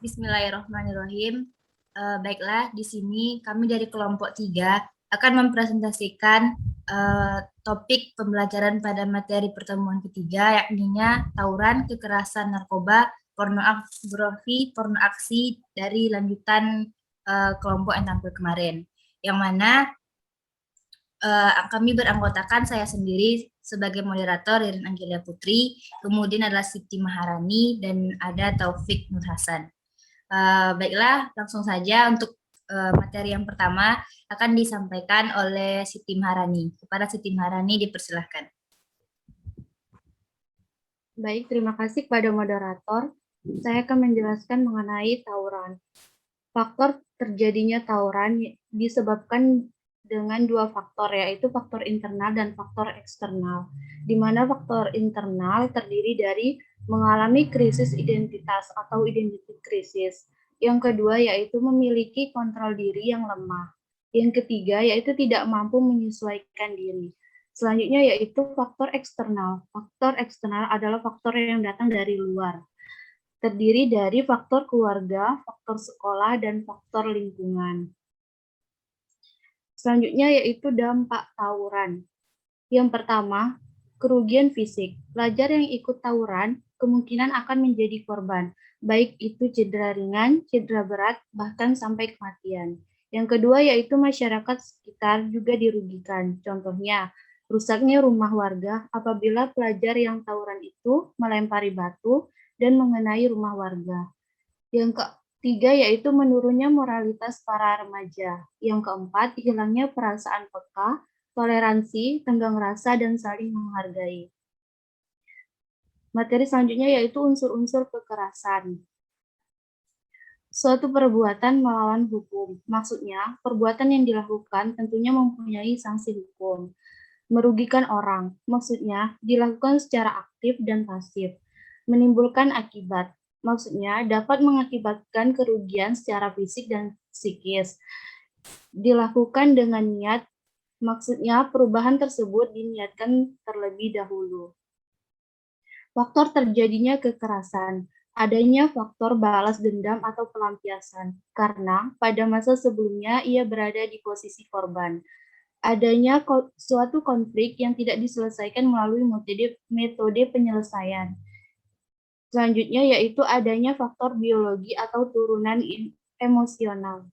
Bismillahirrahmanirrahim. Baiklah, di sini kami dari kelompok 3 akan mempresentasikan topik pembelajaran pada materi pertemuan ketiga, yakninya tawuran, kekerasan, narkoba, pornografi, porno aksi dari lanjutan kelompok yang tampil kemarin. Yang mana kami beranggotakan saya sendiri sebagai moderator Ririn Anggelia Putri, kemudian adalah Siti Maharani, dan ada Taufik Nur Hasan. Baiklah, langsung saja untuk materi yang pertama akan disampaikan oleh Siti Maharani. Kepada Siti Maharani dipersilahkan. Baik, terima kasih kepada moderator. Saya akan menjelaskan mengenai tawuran. Faktor terjadinya tawuran disebabkan dengan dua faktor, yaitu faktor internal dan faktor eksternal. Di mana faktor internal terdiri dari mengalami krisis identitas atau identity krisis. Yang kedua yaitu memiliki kontrol diri yang lemah. Yang ketiga yaitu tidak mampu menyesuaikan diri. Selanjutnya yaitu faktor eksternal. Faktor eksternal adalah faktor yang datang dari luar. Terdiri dari faktor keluarga, faktor sekolah, dan faktor lingkungan. Selanjutnya yaitu dampak tawuran. Yang pertama, kerugian fisik. Pelajar yang ikut tawuran kemungkinan akan menjadi korban, baik itu cedera ringan, cedera berat, bahkan sampai kematian. Yang kedua yaitu masyarakat sekitar juga dirugikan. Contohnya, rusaknya rumah warga apabila pelajar yang tawuran itu melempari batu dan mengenai rumah warga. Yang ketiga yaitu menurunnya moralitas para remaja. Yang keempat, hilangnya perasaan peka, toleransi, tenggang rasa, dan saling menghargai. Materi selanjutnya yaitu unsur-unsur kekerasan. Suatu perbuatan melawan hukum. Maksudnya, perbuatan yang dilakukan tentunya mempunyai sanksi hukum. Merugikan orang. Maksudnya, dilakukan secara aktif dan pasif. Menimbulkan akibat. Maksudnya, dapat mengakibatkan kerugian secara fisik dan psikis. Dilakukan dengan niat, maksudnya perubahan tersebut diniatkan terlebih dahulu. Faktor terjadinya kekerasan. Adanya faktor balas dendam atau pelampiasan, karena pada masa sebelumnya ia berada di posisi korban. Adanya suatu konflik yang tidak diselesaikan melalui metode penyelesaian. Selanjutnya yaitu adanya faktor biologi atau turunan emosional.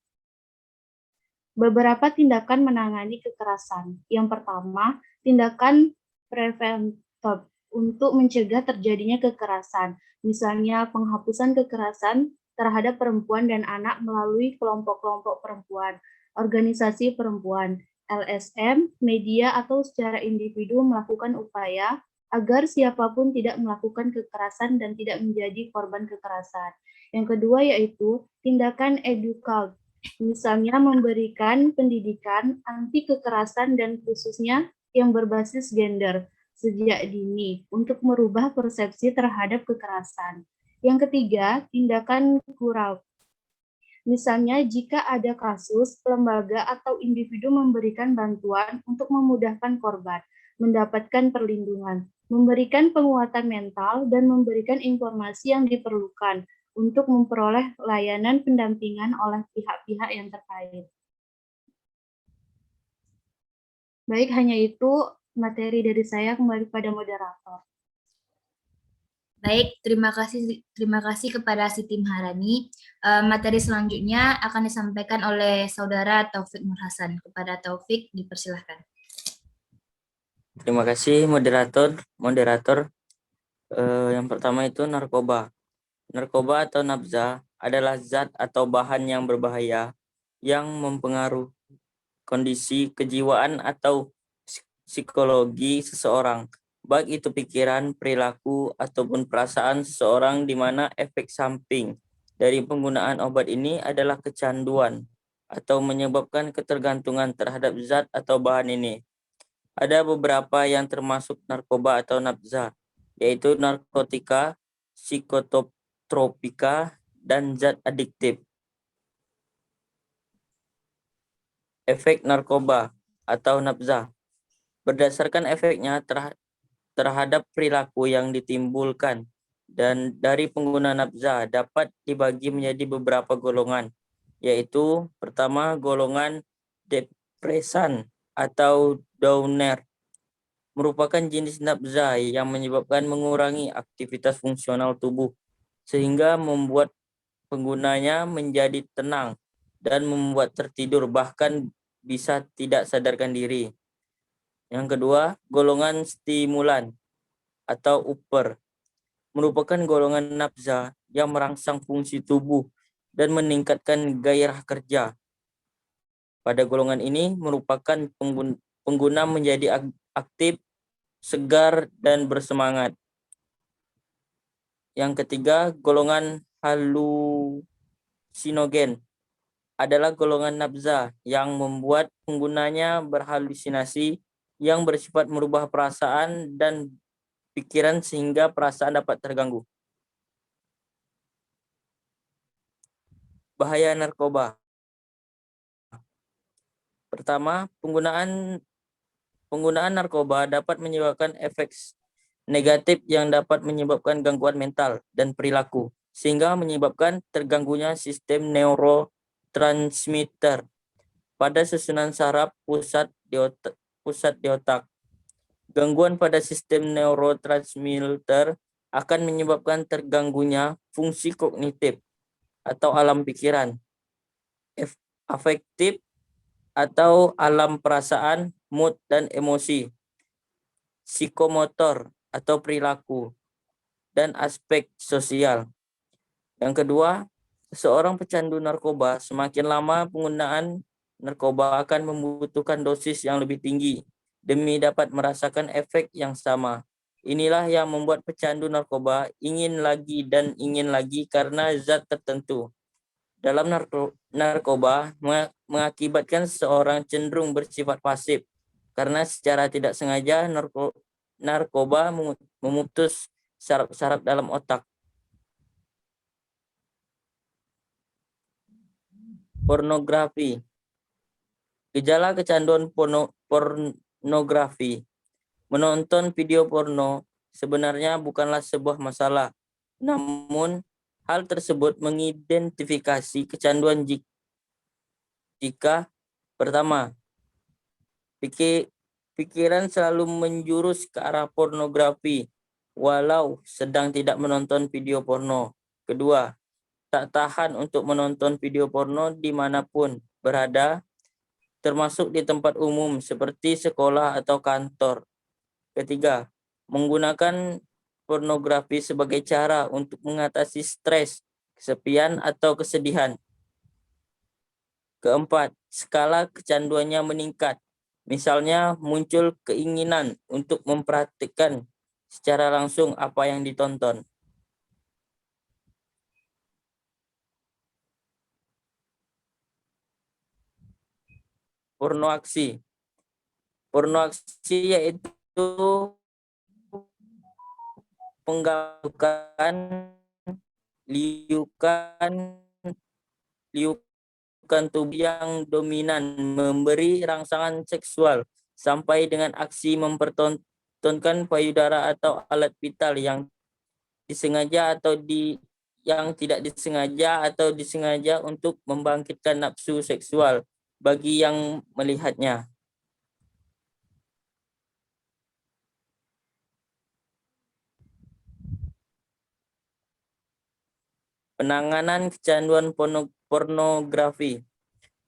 Beberapa tindakan menangani kekerasan. Yang pertama, tindakan preventif untuk mencegah terjadinya kekerasan. Misalnya penghapusan kekerasan terhadap perempuan dan anak melalui kelompok-kelompok perempuan, organisasi perempuan, LSM, media atau secara individu melakukan upaya agar siapapun tidak melakukan kekerasan dan tidak menjadi korban kekerasan. Yang kedua yaitu tindakan edukatif, misalnya memberikan pendidikan anti kekerasan dan khususnya yang berbasis gender sejak dini untuk merubah persepsi terhadap kekerasan. Yang ketiga, tindakan kuratif. Misalnya jika ada kasus, lembaga atau individu memberikan bantuan untuk memudahkan korban, mendapatkan perlindungan, memberikan penguatan mental, dan memberikan informasi yang diperlukan untuk memperoleh layanan pendampingan oleh pihak-pihak yang terkait. Baik, hanya itu materi dari saya, kembali pada moderator. Baik, terima kasih kepada Siti Maharani. Materi selanjutnya akan disampaikan oleh Saudara Taufik Nur Hasan. Kepada Taufik dipersilahkan. Terima kasih moderator. Yang pertama itu narkoba. Narkoba atau nafza adalah zat atau bahan yang berbahaya yang mempengaruhi kondisi kejiwaan atau psikologi seseorang, baik itu pikiran, perilaku, ataupun perasaan seseorang, di mana efek samping dari penggunaan obat ini adalah kecanduan atau menyebabkan ketergantungan terhadap zat atau bahan ini. Ada beberapa yang termasuk narkoba atau nafza, yaitu narkotika, psikotropika, dan zat adiktif. Efek narkoba atau nafza berdasarkan efeknya terhadap perilaku yang ditimbulkan Dan dari pengguna nafza dapat dibagi menjadi beberapa golongan, yaitu pertama golongan depresan atau downer, merupakan jenis nafza yang menyebabkan mengurangi aktivitas fungsional tubuh sehingga membuat penggunanya menjadi tenang dan membuat tertidur bahkan bisa tidak sadarkan diri. Yang kedua, golongan stimulan atau upper, merupakan golongan nafza yang merangsang fungsi tubuh dan meningkatkan gairah kerja. Pada golongan ini merupakan pengguna menjadi aktif, segar, dan bersemangat. Yang ketiga, golongan halusinogen adalah golongan nafza yang membuat penggunanya berhalusinasi yang bersifat merubah perasaan dan pikiran sehingga perasaan dapat terganggu. Bahaya narkoba. Pertama, penggunaan narkoba dapat menyebabkan efek negatif yang dapat menyebabkan gangguan mental dan perilaku, sehingga menyebabkan terganggunya sistem neurotransmitter pada susunan saraf pusat di otak. Gangguan pada sistem neurotransmitter akan menyebabkan terganggunya fungsi kognitif atau alam pikiran, afektif atau alam perasaan, mood dan emosi, psikomotor atau perilaku, dan aspek sosial. Yang kedua, seorang pecandu narkoba semakin lama penggunaan narkoba akan membutuhkan dosis yang lebih tinggi demi dapat merasakan efek yang sama. Inilah yang membuat pecandu narkoba ingin lagi dan ingin lagi karena zat tertentu dalam narkoba mengakibatkan seseorang cenderung bersifat pasif karena secara tidak sengaja narkoba memutus saraf-saraf dalam otak. Pornografi. Gejala kecanduan pornografi. Menonton video porno sebenarnya bukanlah sebuah masalah, namun hal tersebut mengidentifikasi kecanduan jika pertama, pikiran selalu menjurus ke arah pornografi walau sedang tidak menonton video porno. Kedua, tak tahan untuk menonton video porno dimanapun berada, termasuk di tempat umum seperti sekolah atau kantor. Ketiga, menggunakan pornografi sebagai cara untuk mengatasi stres, kesepian, atau kesedihan. Keempat, skala kecanduannya meningkat. Misalnya muncul keinginan untuk mempraktikkan secara langsung apa yang ditonton. Pornoaksi. Pornoaksi yaitu penggagukan, liukan tubuh yang dominan, memberi rangsangan seksual, sampai dengan aksi mempertontonkan payudara atau alat vital yang disengaja atau yang tidak disengaja atau disengaja untuk membangkitkan nafsu seksual bagi yang melihatnya. Penanganan kecanduan pornografi.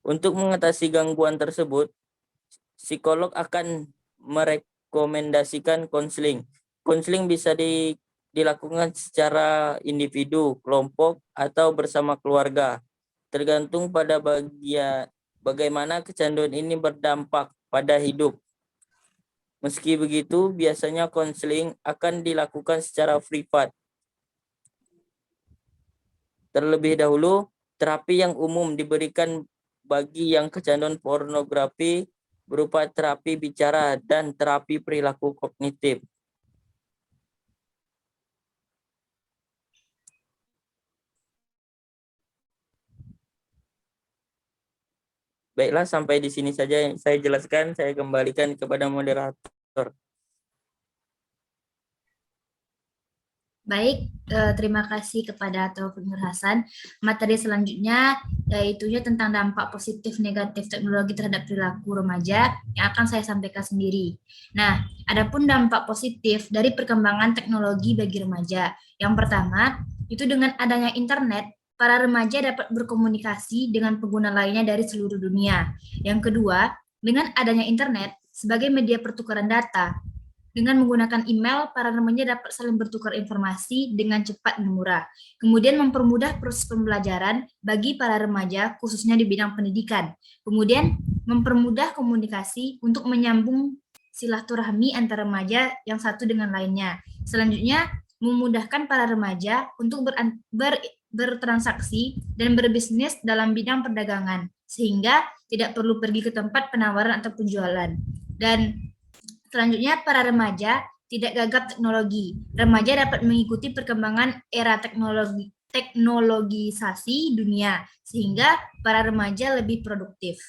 Untuk mengatasi gangguan tersebut, psikolog akan merekomendasikan konseling. Konseling bisa dilakukan secara individu, kelompok, atau bersama keluarga, tergantung pada bagaimana kecanduan ini berdampak pada hidup. Meski begitu, biasanya konseling akan dilakukan secara privat. Terlebih dahulu, terapi yang umum diberikan bagi yang kecanduan pornografi berupa terapi bicara dan terapi perilaku kognitif. Baiklah, sampai di sini saja yang saya jelaskan. Saya kembalikan kepada moderator. Baik, terima kasih kepada Taufik Nur Hasan. Materi selanjutnya yaitu tentang dampak positif negatif teknologi terhadap perilaku remaja yang akan saya sampaikan sendiri. Nah, adapun dampak positif dari perkembangan teknologi bagi remaja. Yang pertama, itu dengan adanya internet, para remaja dapat berkomunikasi dengan pengguna lainnya dari seluruh dunia. Yang kedua, dengan adanya internet sebagai media pertukaran data, dengan menggunakan email, para remaja dapat saling bertukar informasi dengan cepat dan murah. Kemudian mempermudah proses pembelajaran bagi para remaja, khususnya di bidang pendidikan. Kemudian mempermudah komunikasi untuk menyambung silaturahmi antara remaja yang satu dengan lainnya. Selanjutnya, memudahkan para remaja untuk bertransaksi dan berbisnis dalam bidang perdagangan, sehingga tidak perlu pergi ke tempat penawaran atau penjualan. Dan selanjutnya, para remaja tidak gagap teknologi. Remaja dapat mengikuti perkembangan era teknologisasi dunia, sehingga para remaja lebih produktif.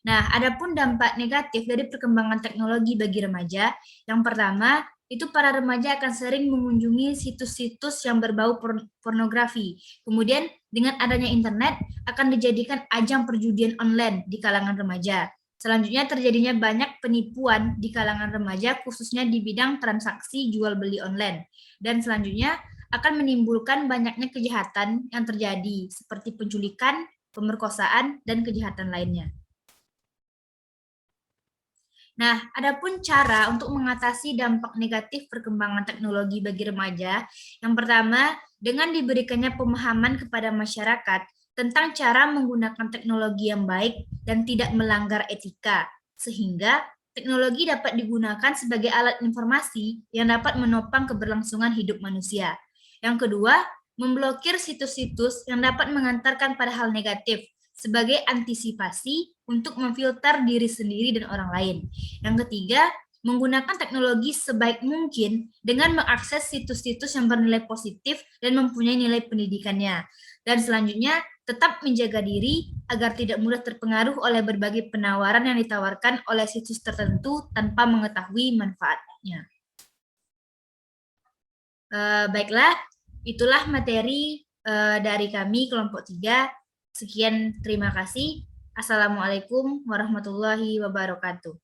Nah, adapun dampak negatif dari perkembangan teknologi bagi remaja, yang pertama, itu para remaja akan sering mengunjungi situs-situs yang berbau pornografi. Kemudian, dengan adanya internet, akan dijadikan ajang perjudian online di kalangan remaja. Selanjutnya, terjadinya banyak penipuan di kalangan remaja, khususnya di bidang transaksi jual-beli online. Dan selanjutnya, akan menimbulkan banyaknya kejahatan yang terjadi, seperti penculikan, pemerkosaan, dan kejahatan lainnya. Nah, adapun cara untuk mengatasi dampak negatif perkembangan teknologi bagi remaja, yang pertama, dengan diberikannya pemahaman kepada masyarakat tentang cara menggunakan teknologi yang baik dan tidak melanggar etika, sehingga teknologi dapat digunakan sebagai alat informasi yang dapat menopang keberlangsungan hidup manusia. Yang kedua, memblokir situs-situs yang dapat mengantarkan pada hal negatif, sebagai antisipasi untuk memfilter diri sendiri dan orang lain. Yang ketiga, menggunakan teknologi sebaik mungkin dengan mengakses situs-situs yang bernilai positif dan mempunyai nilai pendidikannya. Dan selanjutnya, tetap menjaga diri agar tidak mudah terpengaruh oleh berbagai penawaran yang ditawarkan oleh situs tertentu tanpa mengetahui manfaatnya. Baiklah, itulah materi dari kami kelompok 3. Sekian, terima kasih. Assalamualaikum warahmatullahi wabarakatuh.